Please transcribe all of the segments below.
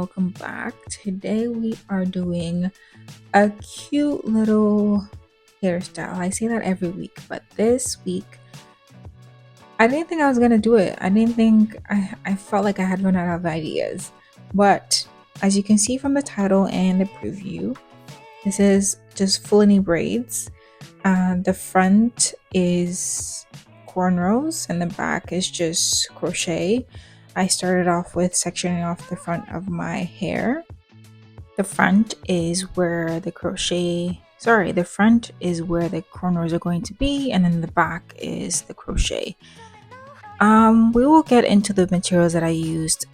welcome back. Today we are doing a cute little hairstyle. I say that every week, but this week I didn't think I was gonna do it. I didn't think I felt like I had run out of ideas. But as you can see from the title and the preview, this is just Fulani Braids. The front is cornrows and the back is just crochet. I started off with sectioning off the front of my hair. The front is where the cornrows are going to be, and then the back is the crochet. We will get into the materials that I used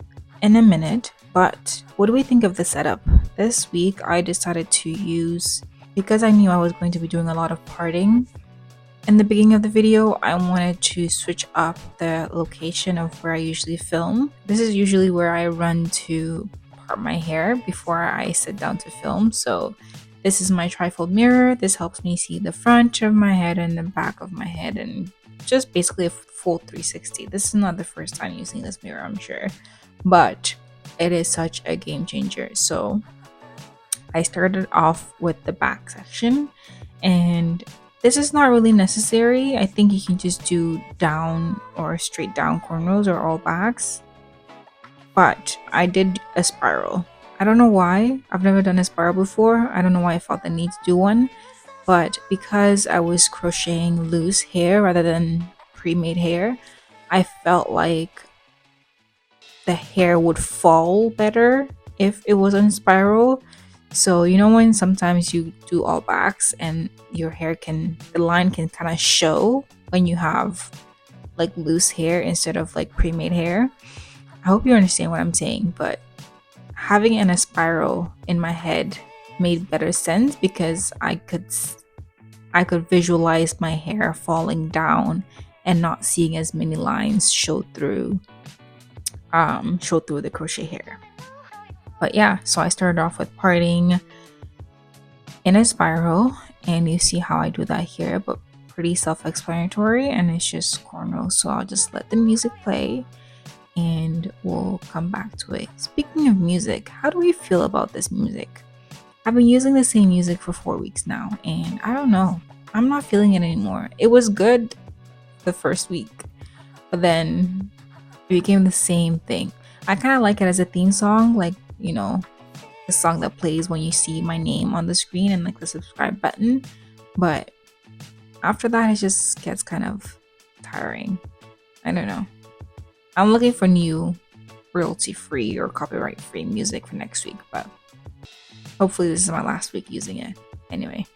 in a minute, but what do we think of the setup? This week I decided to use, because I knew I was going to be doing a lot of parting in the beginning of the video, I wanted to switch up the location of where I usually film. This is usually where I run to part my hair before I sit down to film. So this is my trifold mirror. This helps me see the front of my head and the back of my head, and just basically a full 360. This is not the first time using this mirror, I'm sure, but it is such a game changer. So I started off with the back section, and this is not really necessary. I think you can just do down or straight down cornrows or all backs. But I did a spiral. I don't know why. I've never done a spiral before. I don't know why I felt the need to do one. But because I was crocheting loose hair rather than pre-made hair, I felt like the hair would fall better if it was on spiral. So you know when sometimes you do all backs and your hair the line can kind of show when you have like loose hair instead of like pre-made hair. I hope you understand what I'm saying, but having in a spiral in my head made better sense because I could visualize my hair falling down and not seeing as many lines show through the crochet hair. But yeah, so I started off with parting in a spiral, and you see how I do that here, but pretty self-explanatory, and it's just cornrows. So I'll just let the music play and we'll come back to it. Speaking of music, how do we feel about this music? I've been using the same music for 4 weeks now, and I don't know, I'm not feeling it anymore. It was good the first week, but then it became the same thing. I kind of like it as a theme song, like, you know, the song that plays when you see my name on the screen and like the subscribe button. But after that, it just gets kind of tiring. I don't know. I'm looking for new royalty free or copyright free music for next week, but hopefully this is my last week using it. Anyway.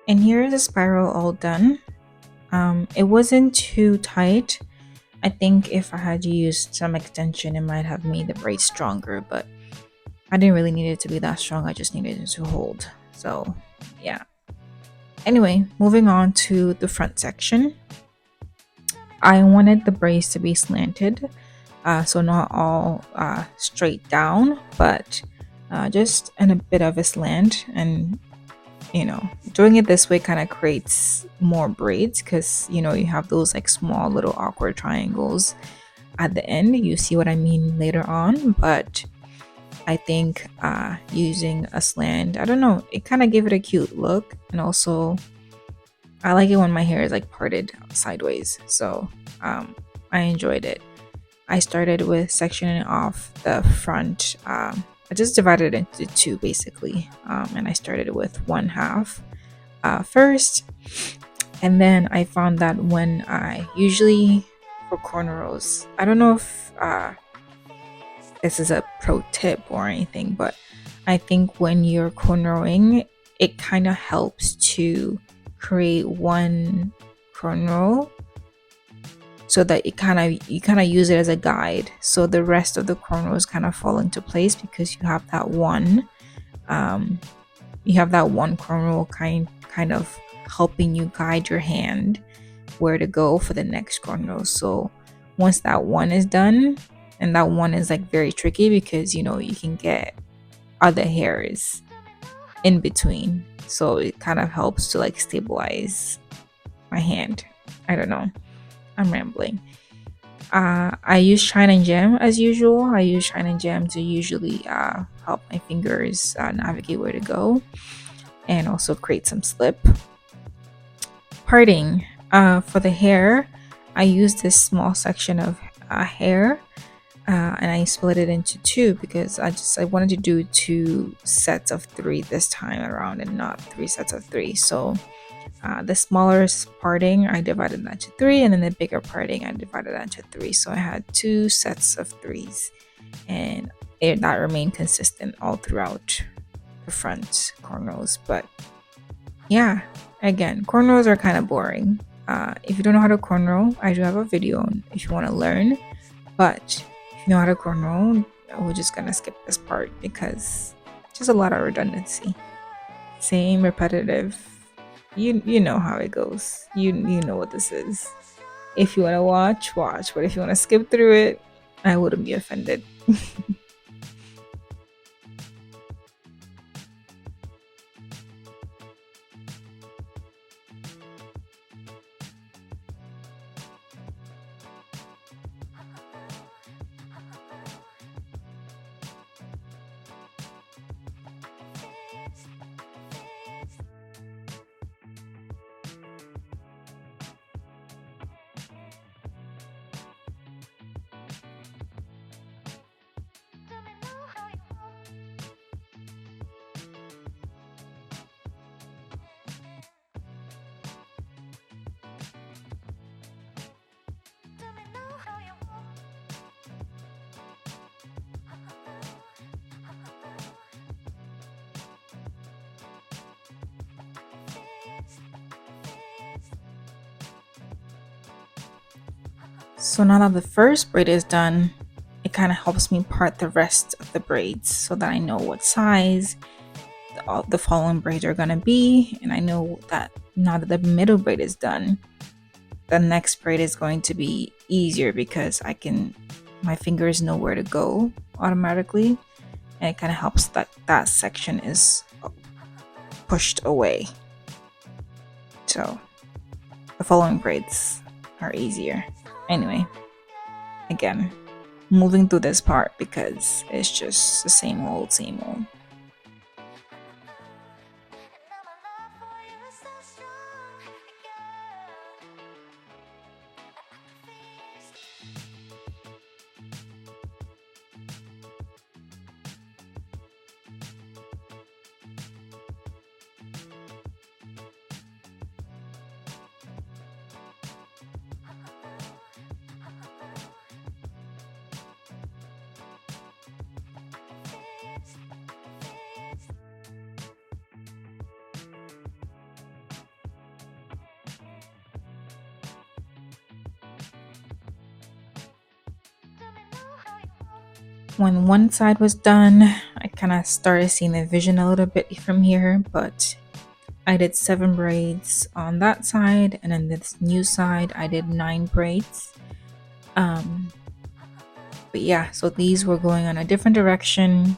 And here is the spiral all done. It wasn't too tight. I think if I had used some extension, it might have made the braid stronger, but I didn't really need it to be that strong. I just needed it to hold. So yeah. Anyway, moving on to the front section. I wanted the braids to be slanted, so not all straight down, but just in a bit of a slant. And you know, doing it this way kind of creates more braids because, you know, you have those like small little awkward triangles at the end. You see what I mean later on, but I think using a slant, I don't know, it kind of gave it a cute look. And also I like it when my hair is like parted sideways, so I enjoyed it. I started with sectioning off the front. I just divided it into two basically, and I started with one half first, and then I found that when I usually for cornrows, I don't know if this is a pro tip or anything, but I think when you're cornrowing, it kind of helps to create one cornrow so that you kind of use it as a guide, so the rest of the cornrows kind of fall into place because you have that one cornrow kind of helping you guide your hand where to go for the next cornrow. So Once that one is done, and that one is like very tricky because you can get other hairs in between, so it kind of helps to like stabilize my hand. I don't know, I'm rambling. I use shine and gem as usual. I use shine and gem to usually help my fingers navigate where to go, and also create some slip. Parting, for the hair, I use this small section of hair, and I split it into two because I wanted to do two sets of three this time around and not three sets of three. So the smaller parting, I divided that to three, and then the bigger parting, I divided that to three. So I had two sets of threes, and that remained consistent all throughout the front cornrows. But yeah, again, cornrows are kind of boring. If you don't know how to cornrow, I do have a video on if you want to learn. But if you know how to cornrow, we're just gonna skip this part because just a lot of redundancy. Same repetitive. You know how it goes. You know what this is. If you wanna watch, watch. But if you wanna skip through it, I wouldn't be offended. So now that the first braid is done, it kind of helps me part the rest of the braids so that I know what size all the following braids are gonna be, and I know that now that the middle braid is done, the next braid is going to be easier because my fingers know where to go automatically, and it kind of helps that that section is pushed away. So the following braids are easier. Anyway, again, moving through this part because it's just the same old, same old. When one side was done, I kind of started seeing the vision a little bit from here, but I did 7 braids on that side, and then this new side I did 9 braids. But yeah, so these were going on a different direction,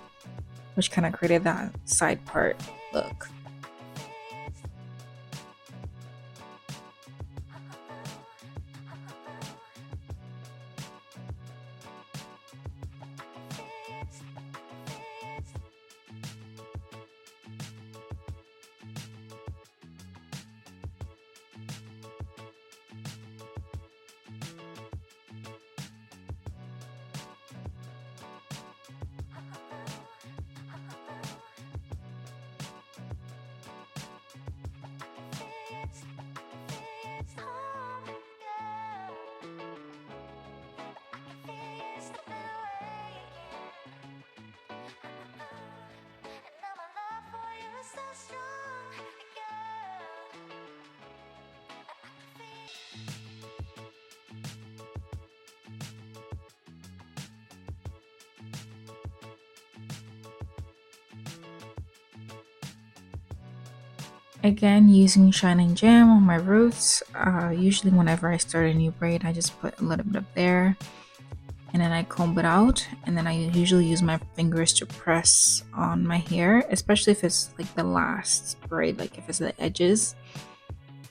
which kind of created that side part look. Again, using Shining Jam on my roots. Usually whenever I start a new braid, I just put a little bit up there and then I comb it out, and then I usually use my fingers to press on my hair, especially if it's like the last braid, like if it's the edges.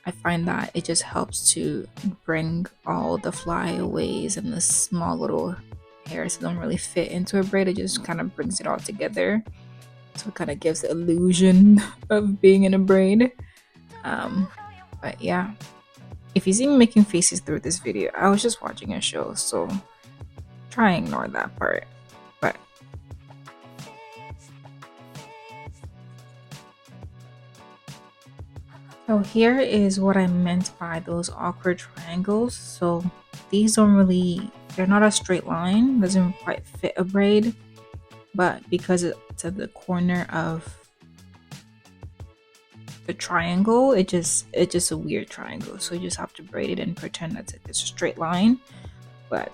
I find that it just helps to bring all the flyaways and the small little hairs that don't really fit into a braid. It just kind of brings it all together, so it kind of gives the illusion of being in a braid. But yeah, if you see me making faces through this video, I was just watching a show, so try and ignore that part. But so here is what I meant by those awkward triangles. So these don't really, they're not a straight line, doesn't quite fit a braid, but because it's at the corner of the triangle, it's just a weird triangle. So you just have to braid it and pretend that it's a straight line. But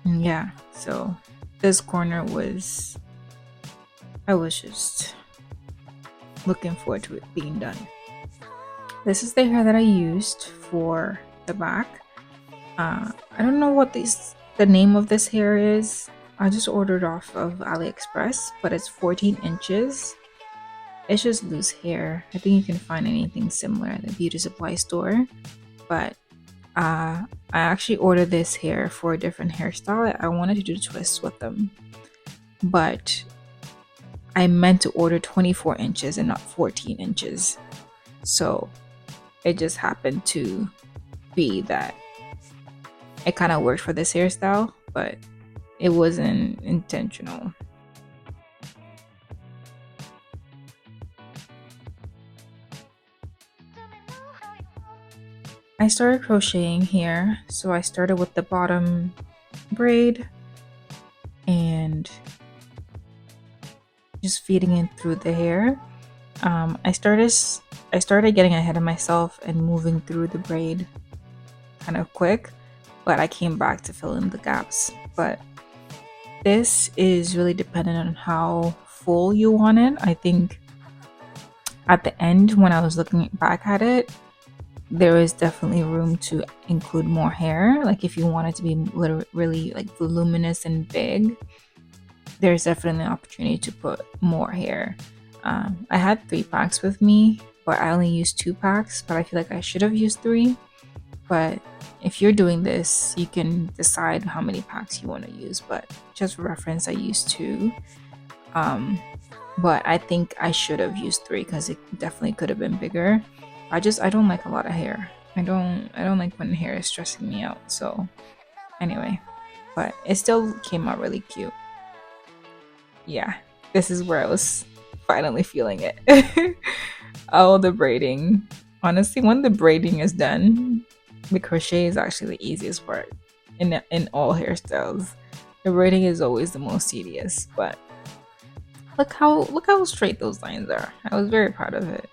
yeah, so this corner was, I was just looking forward to it being done. This is the hair that I used for the back. I don't know what the name of this hair is. I just ordered off of AliExpress, but it's 14 inches. It's just loose hair. I think you can find anything similar at the beauty supply store. But I actually ordered this hair for a different hairstyle. I wanted to do twists with them, but I meant to order 24 inches and not 14 inches. So it just happened to be that it kind of worked for this hairstyle, but it wasn't intentional. I started crocheting here, so I started with the bottom braid and just feeding it through the hair. I started getting ahead of myself and moving through the braid kind of quick, but I came back to fill in the gaps. But this is really dependent on how full you want it. I think at the end, when I was looking back at it, there is definitely room to include more hair. Like if you want it to be really like voluminous and big, there's definitely an opportunity to put more hair. I had 3 packs with me, but I only used 2 packs, but I feel like I should have used 3. But if you're doing this, you can decide how many packs you want to use, but just for reference, I used 2. But I think I should have used 3 because it definitely could have been bigger. I don't like a lot of hair. I don't like when hair is stressing me out. So anyway, but it still came out really cute. Yeah, this is where I was finally feeling it. Oh, the braiding. Honestly, when the braiding is done, the crochet is actually the easiest part in all hairstyles. The braiding is always the most tedious, but look how straight those lines are. I was very proud of it.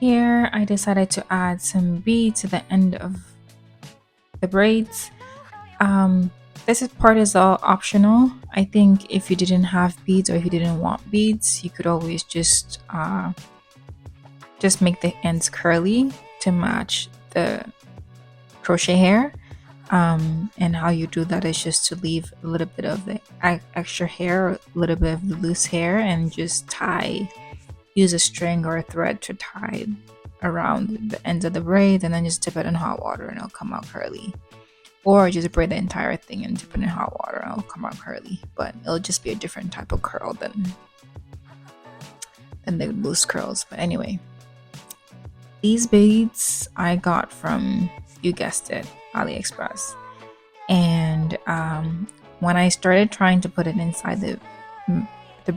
Here, I decided to add some beads to the end of the braids. This part is all optional. I think if you didn't have beads or if you didn't want beads, you could always just make the ends curly to match the crochet hair. And how you do that is just to leave a little bit of the extra hair, a little bit of the loose hair, and just use a string or a thread to tie around the ends of the braid, and then just dip it in hot water and it'll come out curly. Or just braid the entire thing and dip it in hot water and it'll come out curly. But it'll just be a different type of curl than the loose curls. But anyway, these beads I got from, you guessed it, AliExpress. And when I started trying to put it inside the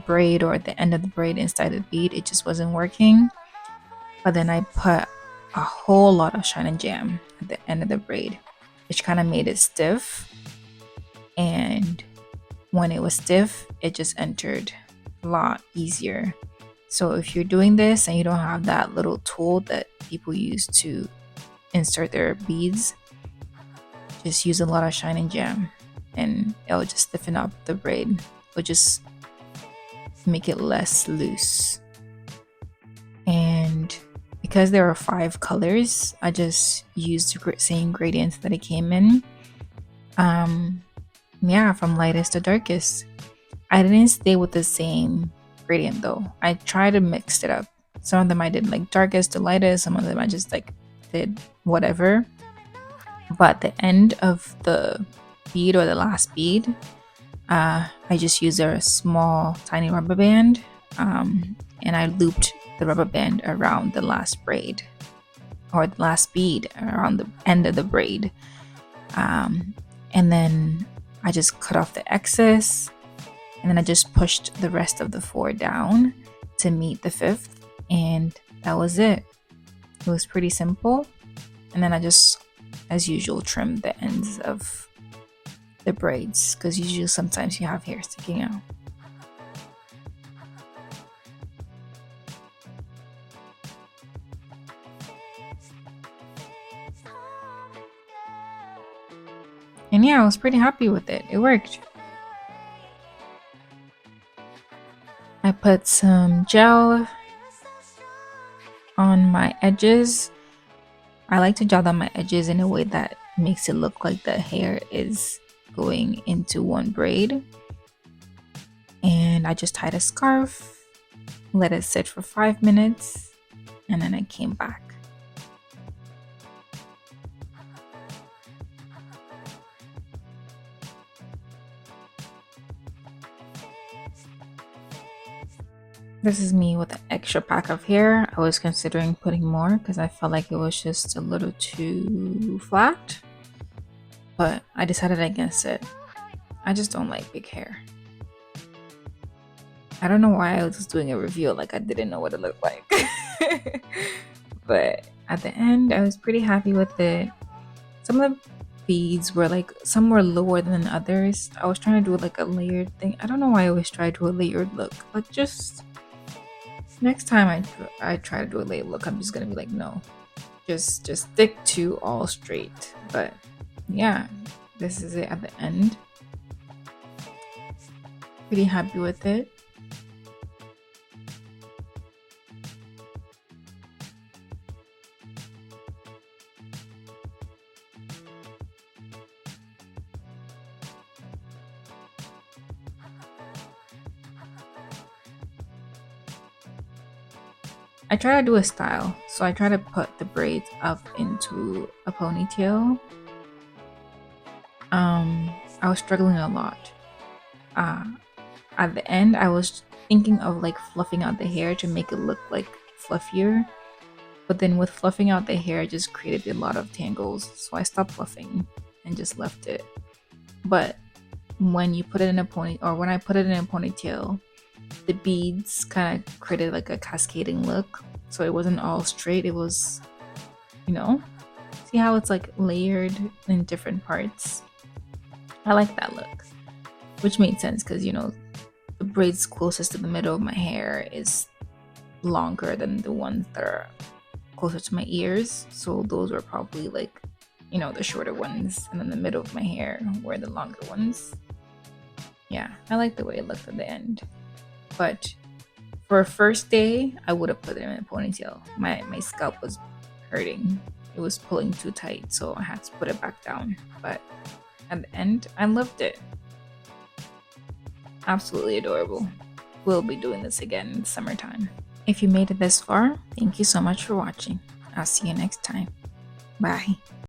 braid or at the end of the braid inside the bead, it just wasn't working. But then I put a whole lot of Shining Jam at the end of the braid, which kind of made it stiff. And when it was stiff, it just entered a lot easier. So if you're doing this and you don't have that little tool that people use to insert their beads, just use a lot of shine and jam and it'll just stiffen up the braid. It'll just make it less loose. And because there are 5 colors, I just used the same gradients that it came in. Yeah, from lightest to darkest. I didn't stay with the same gradient though. I tried to mix it up. Some of them I did like darkest to lightest, some of them I just like did whatever. But the end of the bead or the last bead, I just used a small tiny rubber band, and I looped the rubber band around the last braid or the last bead around the end of the braid, and then I just cut off the excess, and then I just pushed the rest of the 4 down to meet the 5th, and that was it. It was pretty simple. And then I just, as usual, trimmed the ends of the braids because usually sometimes you have hair sticking out. And yeah, I was pretty happy with it. It worked. I put some gel on my edges. I like to gel down my edges in a way that makes it look like the hair is going into one braid. And I just tied a scarf, let it sit for 5 minutes, and then I came back. This is me with an extra pack of hair. I was considering putting more because I felt like it was just a little too flat, but I decided against it. I just don't like big hair. I don't know why I was just doing a review like I didn't know what it looked like. But at the end, I was pretty happy with it. Some of the beads were like, some were lower than others. I was trying to do like a layered thing. I don't know why I always try to do a layered look. Like just next time I try to do a layered look, I'm just gonna be like, no, just stick to all straight. But yeah, this is it at the end. Pretty happy with it. I try to do a style, so I try to put the braids up into a ponytail. I was struggling a lot. At the end, I was thinking of like fluffing out the hair to make it look like fluffier, but then with fluffing out the hair, it just created a lot of tangles, so I stopped fluffing and just left it. But when you put it in a pony, or when I put it in a ponytail, the beads kind of created like a cascading look, so it wasn't all straight. It was, you know, see how it's like layered in different parts. I like that look, which made sense because, you know, the braids closest to the middle of my hair is longer than the ones that are closer to my ears, so those were probably like, you know, the shorter ones, and then the middle of my hair were the longer ones. Yeah, I like the way it looked at the end. But for a first day, I would have put it in a ponytail. My scalp was hurting. It was pulling too tight, so I had to put it back down. But at the end, I loved it. Absolutely adorable. We'll be doing this again in the summertime. If you made it this far, thank you so much for watching. I'll see you next time. Bye.